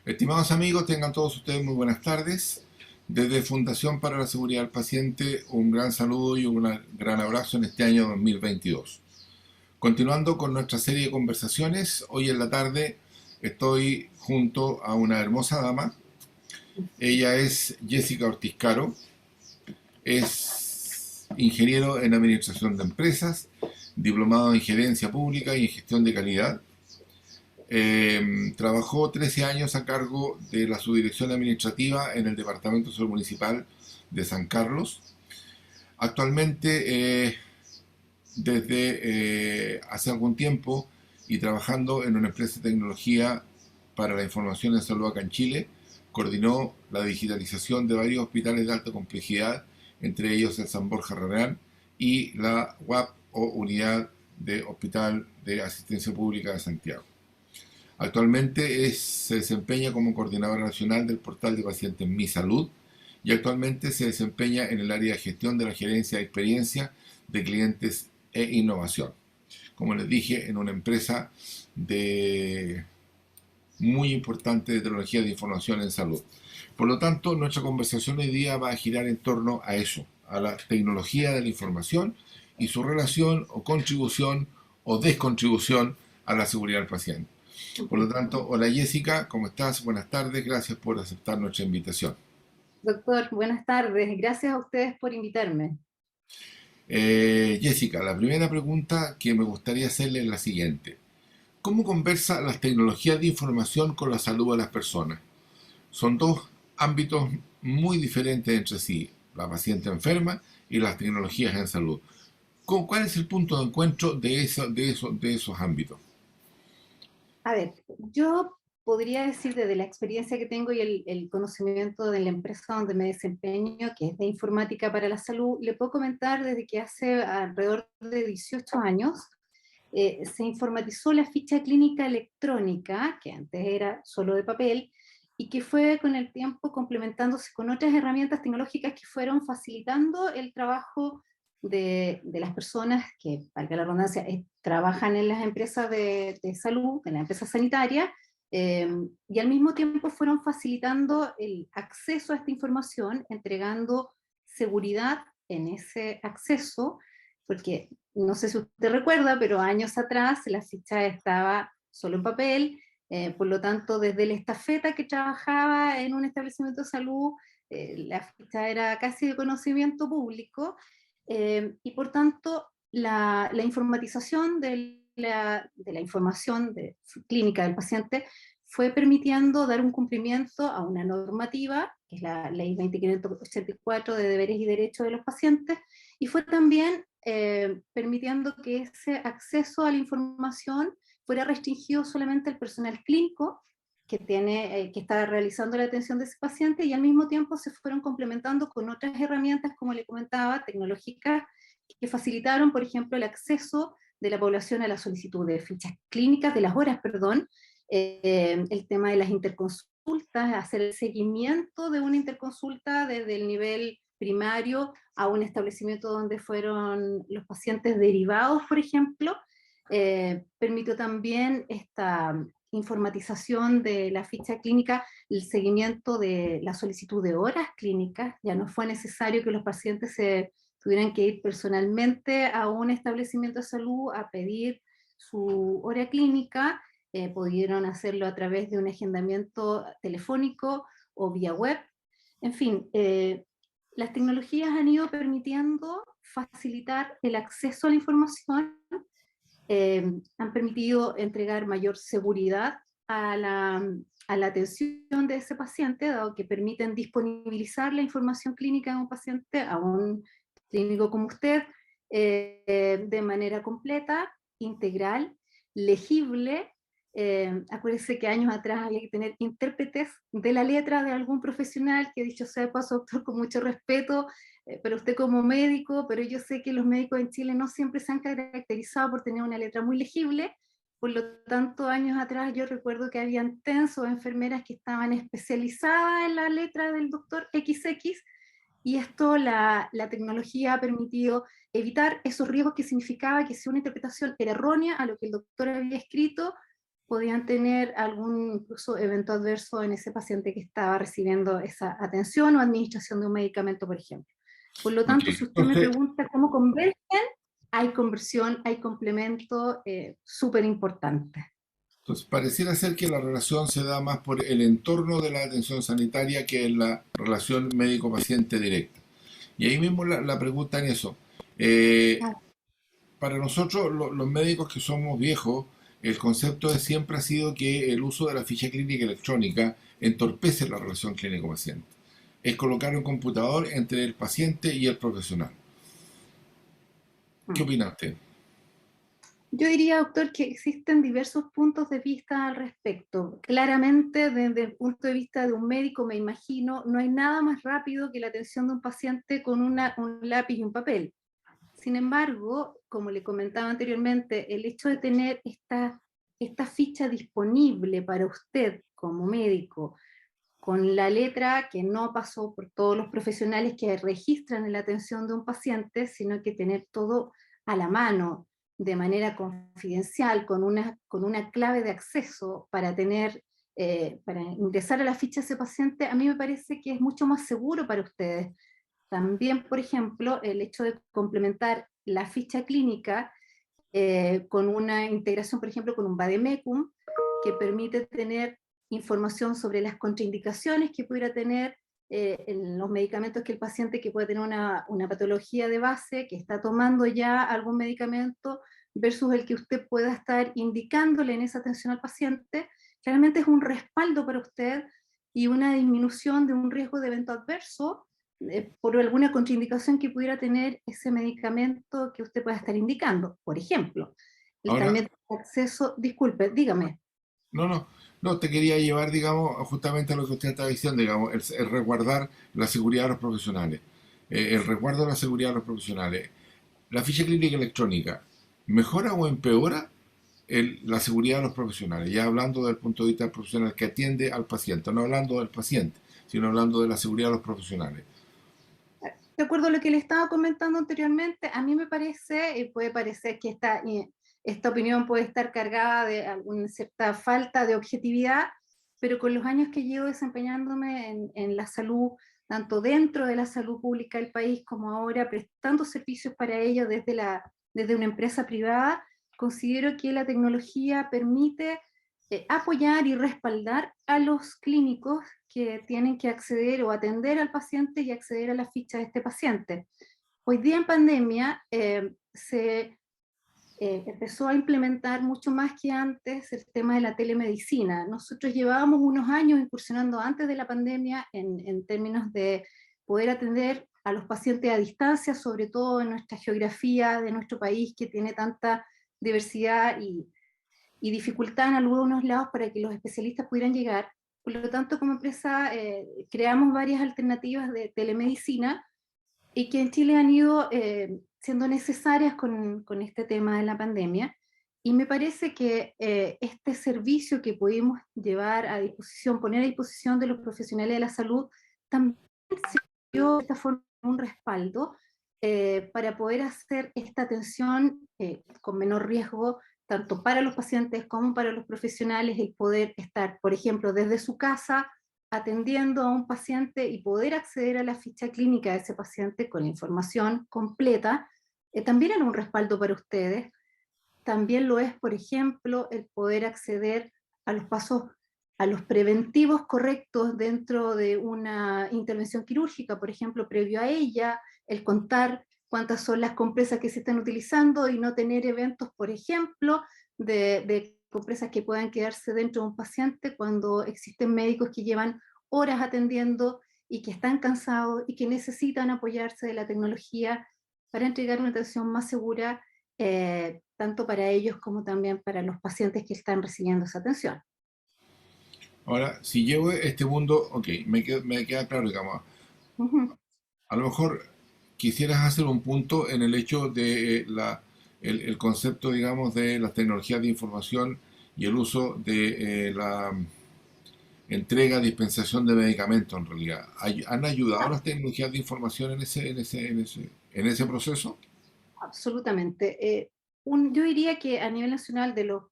Estimados amigos, tengan todos ustedes muy buenas tardes. Desde Fundación para la Seguridad del Paciente, un gran saludo y un gran abrazo en este año 2022. Continuando con nuestra serie de conversaciones, hoy en la tarde estoy junto a una hermosa dama. Ella es Jessica Ortiz Caro, es ingeniero en Administración de Empresas, diplomado en Gerencia Pública y en Gestión de Calidad. Trabajó 13 años a cargo de la subdirección administrativa en el Departamento de Salud Municipal de San Carlos. Actualmente, desde hace algún tiempo y trabajando en una empresa de tecnología para la información en salud acá en Chile, coordinó la digitalización de varios hospitales de alta complejidad, entre ellos el San Borja Real y la UAP o Unidad de Hospital de Asistencia Pública de Santiago. Actualmente se desempeña como coordinadora nacional del portal de pacientes Mi Salud y actualmente se desempeña en el área de gestión de la gerencia de experiencia de clientes e innovación. Como les dije, en una empresa muy importante de tecnología de información en salud. Por lo tanto, nuestra conversación hoy día va a girar en torno a eso, a la tecnología de la información y su relación o contribución o descontribución a la seguridad del paciente. Por lo tanto, hola Jessica, ¿cómo estás? Buenas tardes, gracias por aceptar nuestra invitación. Doctor, buenas tardes. Gracias a ustedes por invitarme. Jessica, la primera pregunta que me gustaría hacerle es la siguiente. ¿Cómo conversa las tecnologías de información con la salud de las personas? Son dos ámbitos muy diferentes entre sí, la paciente enferma y las tecnologías en salud. ¿Cuál es el punto de encuentro de esos ámbitos? A ver, yo podría decir desde la experiencia que tengo y el conocimiento de la empresa donde me desempeño, que es de informática para la salud, le puedo comentar desde que hace alrededor de 18 años se informatizó la ficha clínica electrónica, que antes era solo de papel, y que fue con el tiempo complementándose con otras herramientas tecnológicas que fueron facilitando el trabajo de las personas que, valga la redundancia, trabajan en las empresas de salud, en las empresas sanitarias, y al mismo tiempo fueron facilitando el acceso a esta información, entregando seguridad en ese acceso, porque no sé si usted recuerda, pero años atrás la ficha estaba solo en papel, por lo tanto, desde la estafeta que trabajaba en un establecimiento de salud, la ficha era casi de conocimiento público, y por tanto, la informatización de la información clínica del paciente fue permitiendo dar un cumplimiento a una normativa, que es la Ley 20.584 de deberes y derechos de los pacientes, y fue también permitiendo que ese acceso a la información fuera restringido solamente al personal clínico que está realizando la atención de ese paciente, y al mismo tiempo se fueron complementando con otras herramientas, como le comentaba, tecnológicas, que facilitaron, por ejemplo, el acceso de la población a la solicitud de fichas clínicas, de las horas, perdón, el tema de las interconsultas, hacer el seguimiento de una interconsulta desde el nivel primario a un establecimiento donde fueron los pacientes derivados, por ejemplo, permitió también esta informatización de la ficha clínica, el seguimiento de la solicitud de horas clínicas. Ya no fue necesario que los pacientes se tuvieran que ir personalmente a un establecimiento de salud a pedir su hora clínica, pudieron hacerlo a través de un agendamiento telefónico o vía web. En fin, las tecnologías han ido permitiendo facilitar el acceso a la información, han permitido entregar mayor seguridad a la atención de ese paciente, dado que permiten disponibilizar la información clínica de un paciente a un clínico como usted, de manera completa, integral, legible. Acuérdese que años atrás había que tener intérpretes de la letra de algún profesional, que dicho sea de paso, doctor, con mucho respeto, pero usted como médico, pero yo sé que los médicos en Chile no siempre se han caracterizado por tener una letra muy legible, Por lo tanto, años atrás yo recuerdo que habían TENS o enfermeras que estaban especializadas en la letra del doctor XX, y esto, la tecnología ha permitido evitar esos riesgos, que significaba que si una interpretación era errónea a lo que el doctor había escrito, podían tener algún incluso evento adverso en ese paciente que estaba recibiendo esa atención o administración de un medicamento, por ejemplo. Por lo Ok, tanto, si usted me entonces, pregunta cómo convergen, hay conversión, hay complemento súper importante. entonces, pareciera ser que la relación se da más por el entorno de la atención sanitaria que en la relación médico-paciente directa. Y ahí mismo la pregunta en eso. Eh, Ah, para nosotros, los médicos que somos viejos, el concepto siempre ha sido que el uso de la ficha clínica electrónica entorpece la relación clínico-paciente. Es colocar un computador entre el paciente y el profesional. ¿Qué mm. opina usted? Yo diría, doctor, que existen diversos puntos de vista al respecto. Claramente, desde el punto de vista de un médico, me imagino, no hay nada más rápido que la atención de un paciente con un lápiz y un papel. Sin embargo, como le comentaba anteriormente, el hecho de tener esta ficha disponible para usted como médico, con la letra que no pasó por todos los profesionales que registran en la atención de un paciente, sino que tener todo a la mano, de manera confidencial, con una clave de acceso para para ingresar a la ficha de ese paciente, a mí me parece que es mucho más seguro para ustedes. También, por ejemplo, el hecho de complementar la ficha clínica con una integración, por ejemplo, con un vademecum, que permite tener información sobre las contraindicaciones que pudiera tener en los medicamentos, que el paciente que puede tener una patología de base, que está tomando ya algún medicamento, versus el que usted pueda estar indicándole en esa atención al paciente, claramente es un respaldo para usted y una disminución de un riesgo de evento adverso por alguna contraindicación que pudiera tener ese medicamento que usted pueda estar indicando. Por ejemplo, el Ahora, también acceso, disculpe, dígame. no, no, no, te quería llevar, digamos, justamente a lo que usted estaba diciendo, digamos, el resguardar la seguridad de los profesionales. El resguardo de la seguridad de los profesionales. La ficha clínica electrónica, ¿mejora o empeora la seguridad de los profesionales? Ya hablando del punto de vista del profesional que atiende al paciente, no hablando del paciente, sino hablando de la seguridad de los profesionales. De acuerdo a lo que le estaba comentando anteriormente, a mí me parece, y puede parecer que esta opinión puede estar cargada de alguna cierta falta de objetividad, pero con los años que llevo desempeñándome en la salud, tanto dentro de la salud pública del país como ahora prestando servicios para ello desde una empresa privada, considero que la tecnología permite apoyar y respaldar a los clínicos que tienen que acceder o atender al paciente y acceder a la ficha de este paciente. Hoy día en pandemia se empezó a implementar mucho más que antes el tema de la telemedicina. Nosotros llevábamos unos años incursionando antes de la pandemia en términos de poder atender a los pacientes a distancia, sobre todo en nuestra geografía de nuestro país que tiene tanta diversidad y dificultad en algunos lados para que los especialistas pudieran llegar. Por lo tanto, como empresa, creamos varias alternativas de telemedicina y que en Chile han ido siendo necesarias con este tema de la pandemia. Y me parece que este servicio que pudimos llevar a disposición, poner a disposición de los profesionales de la salud, también sirvió de esta forma un respaldo para poder hacer esta atención con menor riesgo, tanto para los pacientes como para los profesionales, el poder estar, por ejemplo, desde su casa atendiendo a un paciente y poder acceder a la ficha clínica de ese paciente con la información completa, también era un respaldo para ustedes. También lo es, por ejemplo, el poder acceder a los pasos, a los preventivos correctos dentro de una intervención quirúrgica, por ejemplo, previo a ella, el contar cuántas son las compresas que se están utilizando y no tener eventos, por ejemplo, de compresas que puedan quedarse dentro de un paciente cuando existen médicos que llevan horas atendiendo y que están cansados y que necesitan apoyarse de la tecnología para entregar una atención más segura, tanto para ellos como también para los pacientes que están recibiendo esa atención. Ahora, si llevo este mundo, ok, me queda claro, digamos, Ujú. a lo mejor quisieras hacer un punto en el hecho de el concepto, digamos, de las tecnologías de información y el uso de la entrega, dispensación de medicamentos en realidad. ¿Han ayudado las tecnologías de información en ese proceso? Absolutamente. Yo diría que a nivel nacional, de los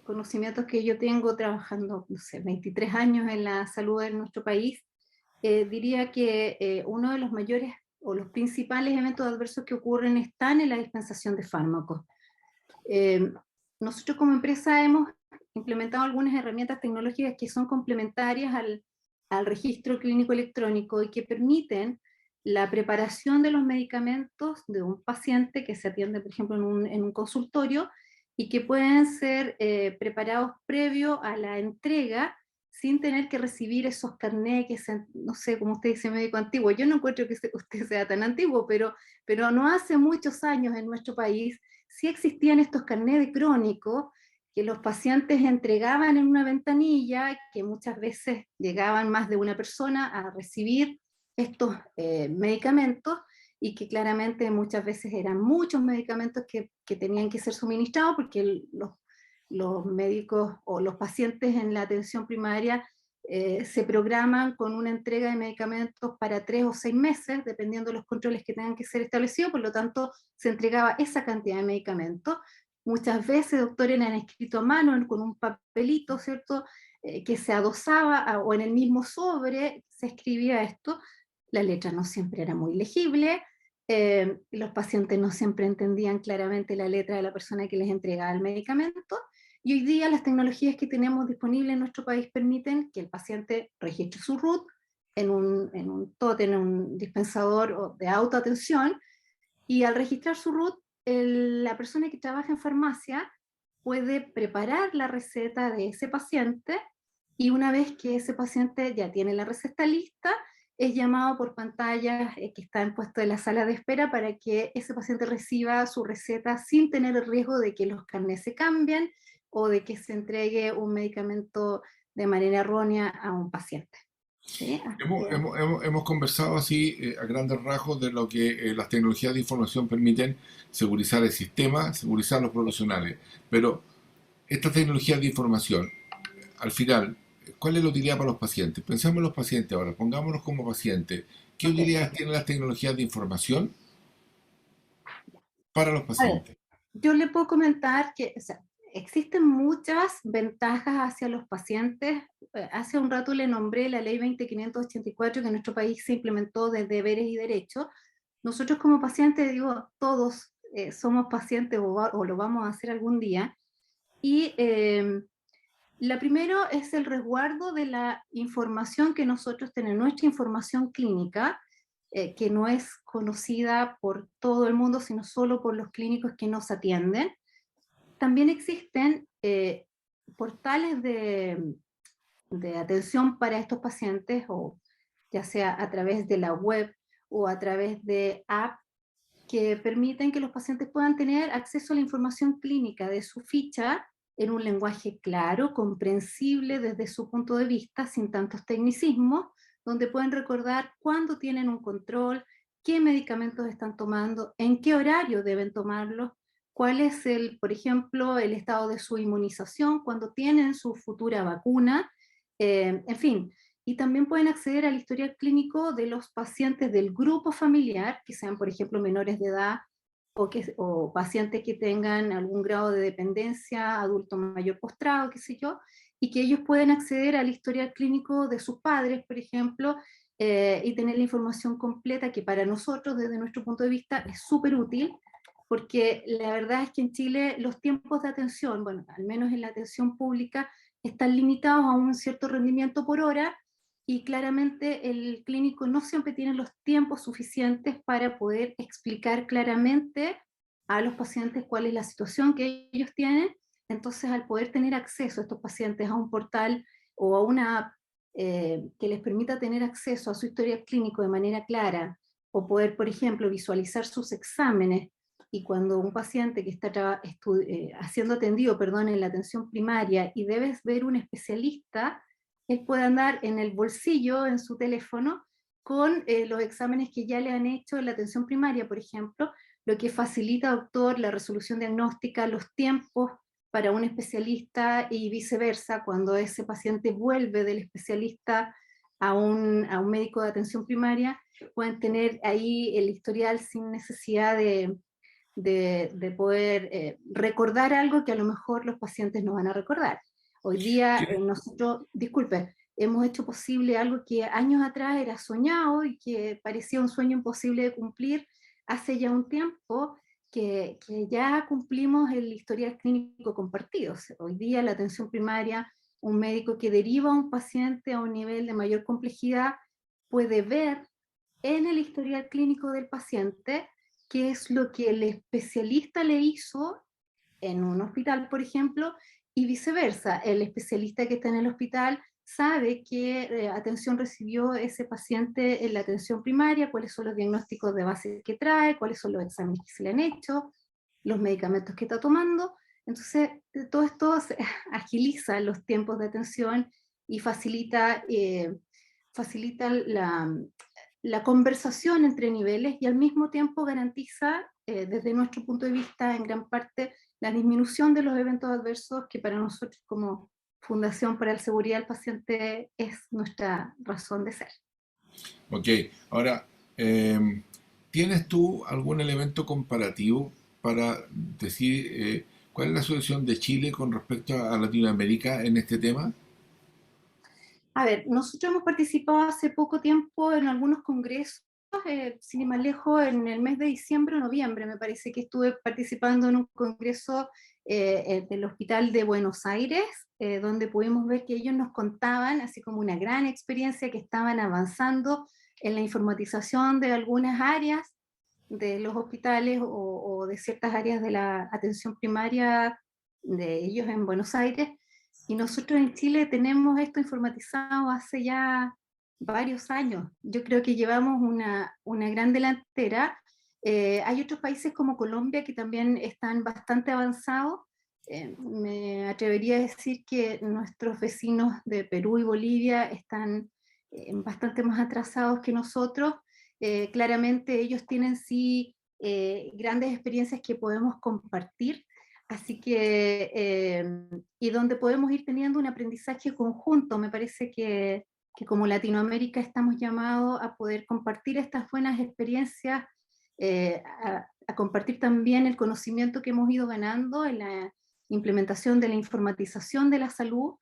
conocimientos que yo tengo trabajando, no sé, 23 años en la salud de nuestro país, diría que uno de los mayores o los principales eventos adversos que ocurren están en la dispensación de fármacos. Eh, Nosotros como empresa hemos implementado algunas herramientas tecnológicas que son complementarias al registro clínico electrónico y que permiten la preparación de los medicamentos de un paciente que se atiende, por ejemplo, en un consultorio, y que pueden ser preparados previo a la entrega sin tener que recibir esos carnés que se, no sé, como usted dice, médico antiguo. Yo no encuentro que usted sea tan antiguo, pero no hace muchos años en nuestro país sí existían estos carnés de crónico que los pacientes entregaban en una ventanilla, que muchas veces llegaban más de una persona a recibir estos medicamentos, y que claramente muchas veces eran muchos medicamentos que tenían que ser suministrados porque los médicos o los pacientes en la atención primaria se programan con una entrega de medicamentos para 3 o 6 meses, dependiendo de los controles que tengan que ser establecidos. Por lo tanto, se entregaba esa cantidad de medicamentos. Muchas veces, doctores, han escrito a mano con un papelito, ¿cierto?, que se adosaba o en el mismo sobre se escribía esto. La letra no siempre era muy legible, los pacientes no siempre entendían claramente la letra de la persona que les entregaba el medicamento, y hoy día las tecnologías que tenemos disponibles en nuestro país permiten que el paciente registre su RUT en un tótem, en un dispensador de autoatención, y al registrar su RUT, la persona que trabaja en farmacia puede preparar la receta de ese paciente, y una vez que ese paciente ya tiene la receta lista, es llamado por pantallas que están puestas en la sala de espera para que ese paciente reciba su receta sin tener el riesgo de que los carnés se cambien o de que se entregue un medicamento de manera errónea a un paciente. ¿Sí? Así que, Hemos conversado así a grandes rasgos de lo que las tecnologías de información permiten segurizar el sistema, segurizar los profesionales. Pero estas tecnologías de información, al final, ¿cuál es la utilidad para los pacientes? Pensemos en los pacientes ahora, pongámonos como pacientes. ¿Qué ok. utilidades tienen las tecnologías de información para los A ver, pacientes? yo le puedo comentar que, o sea, existen muchas ventajas hacia los pacientes. Hace un rato le nombré la ley 20.584 que en nuestro país se implementó de deberes y derechos. Nosotros como pacientes, digo, todos somos pacientes o lo vamos a hacer algún día. Y la primero es el resguardo de la información que nosotros tenemos, nuestra información clínica, que no es conocida por todo el mundo, sino solo por los clínicos que nos atienden. También existen portales de atención para estos pacientes, o ya sea a través de la web o a través de app, que permiten que los pacientes puedan tener acceso a la información clínica de su ficha en un lenguaje claro, comprensible desde su punto de vista, sin tantos tecnicismos, donde pueden recordar cuándo tienen un control, qué medicamentos están tomando, en qué horario deben tomarlos, cuál es por ejemplo, el estado de su inmunización, cuando tienen su futura vacuna, en fin. Y también pueden acceder al historial clínico de los pacientes del grupo familiar, que sean, por ejemplo, menores de edad o pacientes que tengan algún grado de dependencia, adulto mayor postrado, qué sé yo, y que ellos pueden acceder al historial clínico de sus padres, por ejemplo, y tener la información completa, que para nosotros, desde nuestro punto de vista, es súper útil, porque la verdad es que en Chile los tiempos de atención, bueno, al menos en la atención pública, están limitados a un cierto rendimiento por hora, y claramente el clínico no siempre tiene los tiempos suficientes para poder explicar claramente a los pacientes cuál es la situación que ellos tienen. Entonces, al poder tener acceso a estos pacientes a un portal o a una app que les permita tener acceso a su historial clínico de manera clara, o poder, por ejemplo, visualizar sus exámenes, y cuando un paciente que está siendo atendido, perdón, en la atención primaria y debes ver un especialista, él puede andar en el bolsillo, en su teléfono, con los exámenes que ya le han hecho en la atención primaria, por ejemplo, lo que facilita, doctor, la resolución diagnóstica, los tiempos para un especialista y viceversa, cuando ese paciente vuelve del especialista a un médico de atención primaria, pueden tener ahí el historial sin necesidad de poder recordar algo que a lo mejor los pacientes no van a recordar. Hoy día nosotros, disculpe, hemos hecho posible algo que años atrás era soñado y que parecía un sueño imposible de cumplir hace ya un tiempo, que ya cumplimos el historial clínico compartido. O sea, hoy día la atención primaria, un médico que deriva a un paciente a un nivel de mayor complejidad, puede ver en el historial clínico del paciente qué es lo que el especialista le hizo en un hospital, por ejemplo, y viceversa. El especialista que está en el hospital sabe qué atención recibió ese paciente en la atención primaria, cuáles son los diagnósticos de base que trae, cuáles son los exámenes que se le han hecho, los medicamentos que está tomando. Entonces, todo esto agiliza los tiempos de atención y facilita la conversación entre niveles y al mismo tiempo garantiza, desde nuestro punto de vista, en gran parte, la disminución de los eventos adversos que para nosotros como Fundación para la Seguridad del Paciente es nuestra razón de ser. Ok, ahora, ¿tienes tú algún elemento comparativo para decir cuál es la situación de Chile con respecto a Latinoamérica en este tema? A ver, nosotros hemos participado hace poco tiempo en algunos congresos, sin ir más lejos, en el mes de diciembre o noviembre, me parece que estuve participando en un congreso del Hospital de Buenos Aires, donde pudimos ver que ellos nos contaban, así como una gran experiencia, que estaban avanzando en la informatización de algunas áreas de los hospitales o de ciertas áreas de la atención primaria de ellos en Buenos Aires, y nosotros en Chile tenemos esto informatizado hace ya varios años. Yo creo que llevamos una gran delantera. Hay otros países como Colombia que también están bastante avanzados. Me atrevería a decir que nuestros vecinos de Perú y Bolivia están bastante más atrasados que nosotros. Claramente ellos tienen sí grandes experiencias que podemos compartir, así que, y donde podemos ir teniendo un aprendizaje conjunto. Me parece que como Latinoamérica estamos llamados a poder compartir estas buenas experiencias, a compartir también el conocimiento que hemos ido ganando en la implementación de la informatización de la salud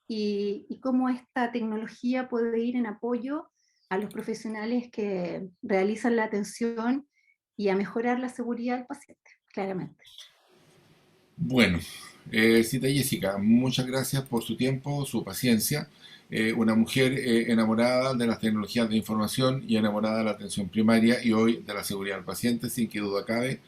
y cómo esta tecnología puede ir en apoyo a los profesionales que realizan la atención y a mejorar la seguridad del paciente, claramente. Bueno, Cita Jessica, muchas gracias por su tiempo, su paciencia. Una mujer enamorada de las tecnologías de información y enamorada de la atención primaria y hoy de la seguridad del paciente, sin que duda cabe.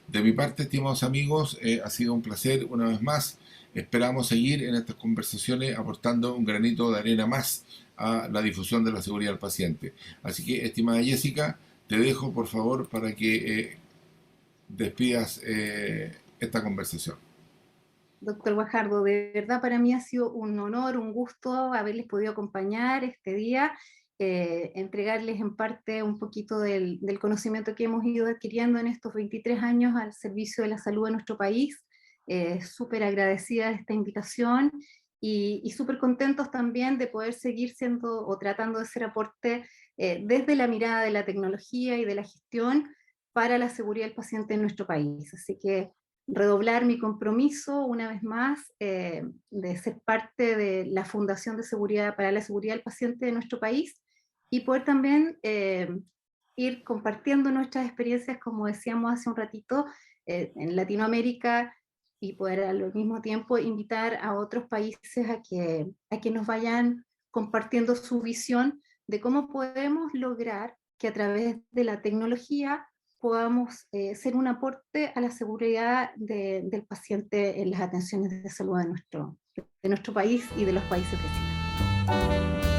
De mi parte, estimados amigos, ha sido un placer una vez más. Esperamos seguir en estas conversaciones aportando un granito de arena más a la difusión de la seguridad del paciente. Así que, estimada Jessica, te dejo por favor para que despidas esta conversación. Doctor Guajardo, de verdad para mí ha sido un honor, un gusto haberles podido acompañar este día, entregarles en parte un poquito del conocimiento que hemos ido adquiriendo en estos 23 años al servicio de la salud de nuestro país. Súper agradecida de esta invitación y súper contentos también de poder seguir siendo o tratando de ser aporte desde la mirada de la tecnología y de la gestión para la seguridad del paciente en nuestro país. Así que redoblar mi compromiso una vez más de ser parte de la Fundación de Seguridad para la Seguridad del Paciente de nuestro país y poder también ir compartiendo nuestras experiencias, como decíamos hace un ratito, en Latinoamérica y poder al mismo tiempo invitar a otros países a que nos vayan compartiendo su visión de cómo podemos lograr que a través de la tecnología podamos ser un aporte a la seguridad del paciente en las atenciones de salud de nuestro país y de los países vecinos.